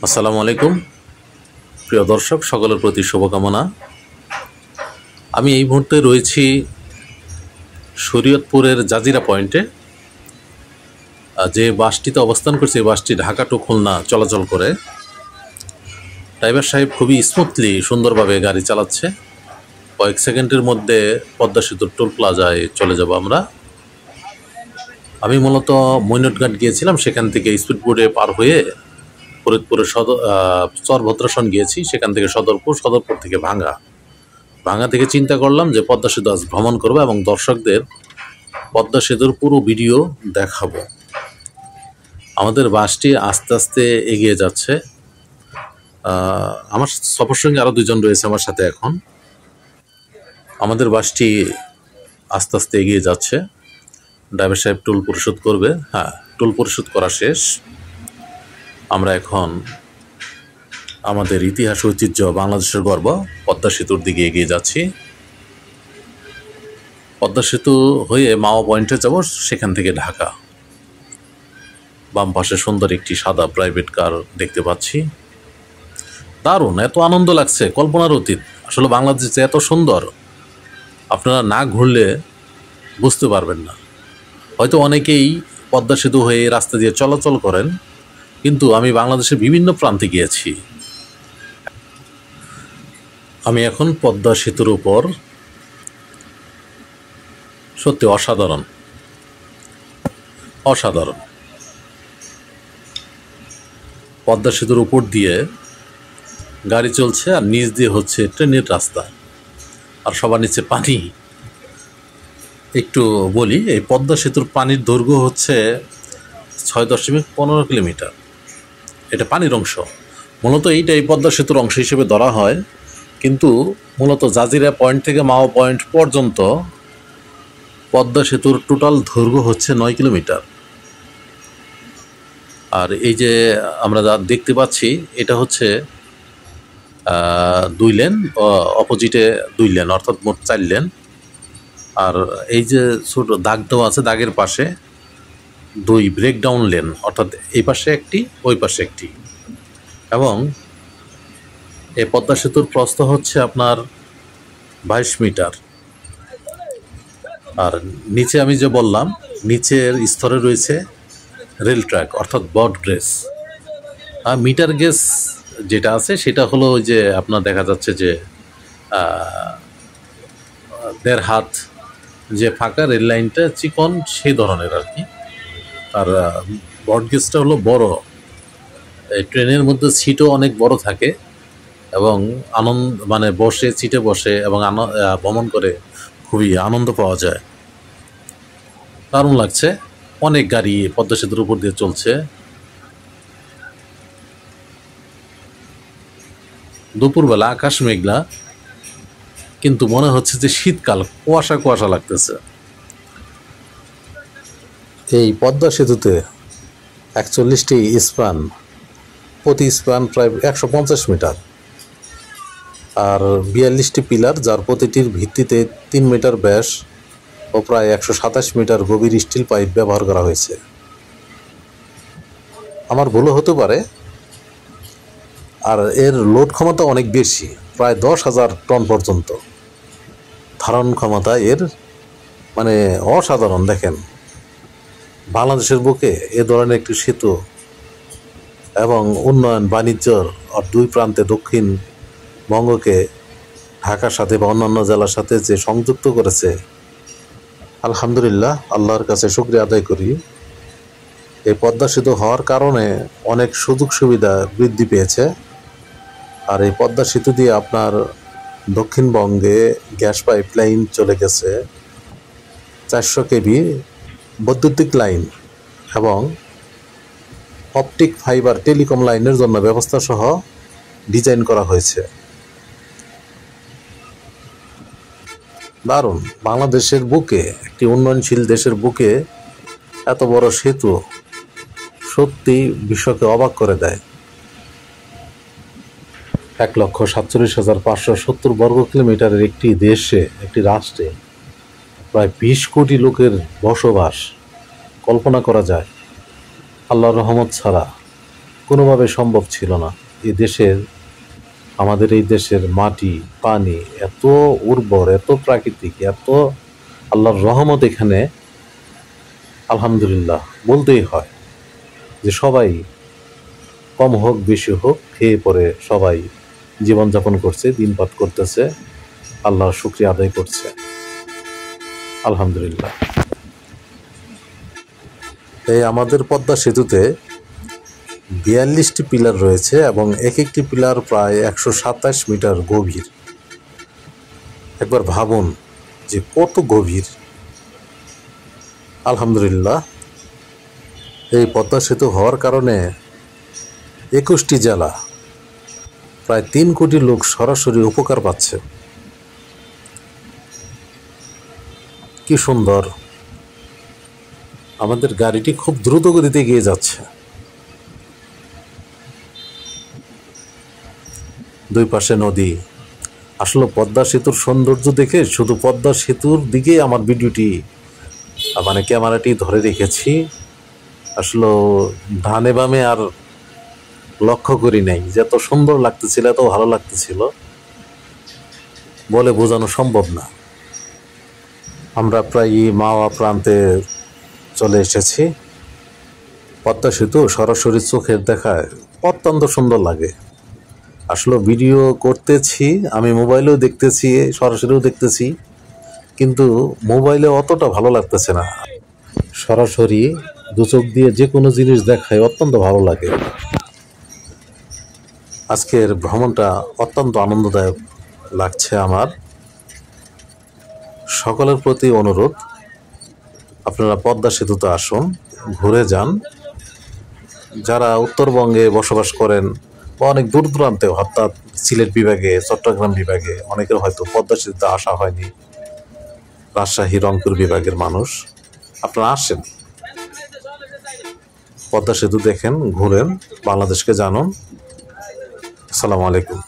আসসালামু আলাইকুম প্রিয় দর্শক, সকলের প্রতি শুভকামনা। আমি এই মুহূর্তে রয়েছি শরীয়তপুরের জাজিরা পয়েন্টে। যে বাসটিতে অবস্থান করছে এই বাসটি ঢাকা টু খুলনা চলাচল করে। ড্রাইভার সাহেব খুবই স্মুথলি সুন্দরভাবে গাড়ি চালাচ্ছে। কয়েক সেকেন্ডের মধ্যে পদ্মা সেতুর টোল প্লাজায় চলে যাব আমরা। আমি মূলত মৈনটঘাট গিয়েছিলাম, সেখান থেকে স্পিড বোটে পার হয়ে ফরিদপুরের চরভদ্রাসন গিয়েছি, সেখান থেকে সদরপুর থেকে ভাঙ্গা থেকে চিন্তা করলাম যে পদ্মা সেতু আজ ভ্রমণ করবো এবং দর্শকদের পদ্মা সেতুর পুরো ভিডিও দেখাবো। আমাদের বাসটি আস্তে আস্তে এগিয়ে যাচ্ছে। আমার সফর সঙ্গে আরও দুজন রয়েছে আমার সাথে। এখন আমাদের বাসটি আস্তে আস্তে এগিয়ে যাচ্ছে। ড্রাইভার সাহেব টোল পরিশোধ করবে। হ্যাঁ, টোল পরিশোধ করা শেষ। আমরা এখন আমাদের ইতিহাস, ঐতিহ্য, বাংলাদেশের গর্ব পদ্মা সেতুর দিকে এগিয়ে যাচ্ছি। পদ্মা সেতু হয়ে মাওয়া পয়েন্টে যাব, সেখান থেকে ঢাকা। বাম পাশে সুন্দর একটি সাদা প্রাইভেট কার দেখতে পাচ্ছি। দারুণ, এত আনন্দ লাগছে, কল্পনার অতীত। আসলে বাংলাদেশ যে এত সুন্দর, আপনারা না ঘুরলে বুঝতে পারবেন না। হয়তো অনেকেই পদ্মা সেতু হয়ে রাস্তা দিয়ে চলাচল করেন, কিন্তু আমি বাংলাদেশের বিভিন্ন প্রান্তে গিয়েছি। আমি এখন পদ্মা সেতুর উপর। সত্যি অসাধারণ অসাধারণ। পদ্মা সেতুর উপর দিয়ে গাড়ি চলছে আর নিচ দিয়ে হচ্ছে ট্রেনের রাস্তা, আর সবার নিচে পানি। একটু বলি, এই পদ্মা সেতুর পানির দৈর্ঘ্য হচ্ছে 6.15 কিলোমিটার। এটা পানির অংশ। মূলত এইটাই পদ্মা সেতুর অংশ হিসেবে ধরা হয়, কিন্তু মূলত জাজিরা পয়েন্ট থেকে মাওয়া পয়েন্ট পর্যন্ত পদ্মা সেতুর টোটাল দৈর্ঘ্য হচ্ছে 9 কিলোমিটার। আর এই যে আমরা যা দেখতে পাচ্ছি, এটা হচ্ছে 2 লেন, অপোজিটে 2 লেন, অর্থাৎ মোট 4 লেন। আর এই যে ছোট দাগ দেওয়া আছে, দাগের পাশে 2 ব্রেকডাউন লেন, অর্থাৎ এই পাশে একটি, ওই পাশে একটি। এবং এই পদ্মা সেতুর প্রস্থ হচ্ছে আপনার 22 মিটার। আর নিচে আমি যে বললাম, নিচের স্তরে রয়েছে রেল ট্র্যাক, অর্থাৎ ব্রড গেজ। আর মিটার গেজ যেটা আছে সেটা হলো ওই যে আপনার দেখা যাচ্ছে যে 1.5 হাত যে ফাঁকা রেল লাইনটা চিকন, সেই ধরনের আর কি। আর ব্রড গেজটা হলো বড়। এই ট্রেনের মধ্যে সিটও অনেক বড় থাকে এবং বসে সিটে বসে এবং ভ্রমণ করে খুবই আনন্দ পাওয়া যায়। দারুণ লাগছে। অনেক গাড়ি পদ্মা সেতুর উপর দিয়ে চলছে। দুপুরবেলা আকাশ মেঘলা, কিন্তু মনে হচ্ছে যে শীতকাল, কুয়াশা কুয়াশা লাগতেছে। এই পদ্মা সেতুতে 41টি স্প্যান, প্রতি স্প্যান প্রায় 150 মিটার, আর 42টি পিলার, যার প্রতিটির ভিত্তিতে 3 মিটার ব্যাস ও প্রায় 127 মিটার গভীর স্টিল পাইপ ব্যবহার করা হয়েছে। আমার ভুলও হতে পারে। আর এর লোড ক্ষমতা অনেক বেশি, প্রায় 10,000 টন পর্যন্ত ধারণ ক্ষমতা এর, অসাধারণ। দেখেন, বাংলাদেশের বুকে এ ধরনের একটি সেতু এবং উন্নয়ন, বাণিজ্যর আর 2 প্রান্তে দক্ষিণবঙ্গকে ঢাকার সাথে বা অন্যান্য জেলার সাথে যে সংযুক্ত করেছে, আলহামদুলিল্লাহ, আল্লাহর কাছে শুকরিয়া আদায় করি। এই পদ্মা সেতু হওয়ার কারণে অনেক সুযোগ সুবিধা বৃদ্ধি পেয়েছে। আর এই পদ্মা সেতু দিয়ে আপনার দক্ষিণবঙ্গে গ্যাস পাইপ লাইন চলে গেছে, 400 কেবি বৈদ্যুতিক লাইন এবং অপটিক ফাইবার টেলিকম লাইনের জন্য ব্যবস্থা সহ ডিজাইন করা হয়েছে। দারুণ। বাংলাদেশের বুকে, একটি উন্নয়নশীল দেশের বুকে এত বড় সেতু সত্যি বিশ্বকে অবাক করে দেয়। 1,47,570 বর্গ কিলোমিটারের একটি দেশে, একটি রাষ্ট্রে প্রায় 20 কোটি লোকের বসবাস। কল্পনা করা যায় আল্লাহর রহমত ছাড়া কোনোভাবে সম্ভব ছিল না। আমাদের এই দেশের মাটি, পানি এত উর্বর, এত প্রাকৃতিক, এত আল্লাহর রহমত এখানে, আলহামদুলিল্লাহ বলতেই হয় যে সবাই কম হোক বেশি হোক খেয়ে পরে সবাই জীবনযাপন করছে, দিনপাত করতেছে, আল্লাহর শুকরিয়া আদায় করছে, আলহামদুলিল্লাহ। এই আমাদের পদ্মা সেতুতে 42টি পিলার রয়েছে এবং এক একটি পিলার প্রায় 127 মিটার গভীর। একবার ভাবুন যে কত গভীর। আলহামদুলিল্লাহ, এই পদ্মা সেতু হওয়ার কারণে 21টি জেলা, প্রায় 3 কোটি লোক সরাসরি উপকার পাচ্ছে। কি সুন্দর! আমাদের গাড়িটি খুব দ্রুত গতিতে এগিয়ে যাচ্ছে। দুই পাশে নদী। আসলে পদ্মা সেতুর সৌন্দর্য দেখে শুধু পদ্মা সেতুর দিকেই আমার ভিডিওটি ক্যামেরাটি ধরে রেখেছি। আসলে ডানে বামে আর লক্ষ্য করি নাই যে এত সুন্দর লাগতেছিল, এত ভালো লাগতেছিল, বলে বোঝানো সম্ভব না। আমরা প্রায় মাওয়া প্রান্তে চলে এসেছি। পদ্মা সেতু সরাসরি চোখের দেখায় অত্যন্ত সুন্দর লাগে। আসলে ভিডিও করতেছি, আমি মোবাইলেও দেখতেছি, সরাসরিও দেখতেছি, কিন্তু মোবাইলে অতটা ভালো লাগতেছে না। সরাসরি দু চোখ দিয়ে যে কোনো জিনিস দেখায় অত্যন্ত ভালো লাগে। আজকের ভ্রমণটা অত্যন্ত আনন্দদায়ক লাগছে আমার। সকলের প্রতি অনুরোধ, আপনারা পদ্মা সেতুতে আসুন, ঘুরে যান। যারা উত্তরবঙ্গে বসবাস করেন বা অনেক দূর দূরান্তে, অর্থাৎ সিলেট বিভাগে, চট্টগ্রাম বিভাগে, অনেকের হয়তো পদ্মা সেতুতে আসা হয়নি, রাজশাহী, রংপুর বিভাগের মানুষ, আপনারা আসেন, পদ্মা সেতু দেখেন, ঘুরেন, বাংলাদেশকে জানুন। আসসালামু আলাইকুম।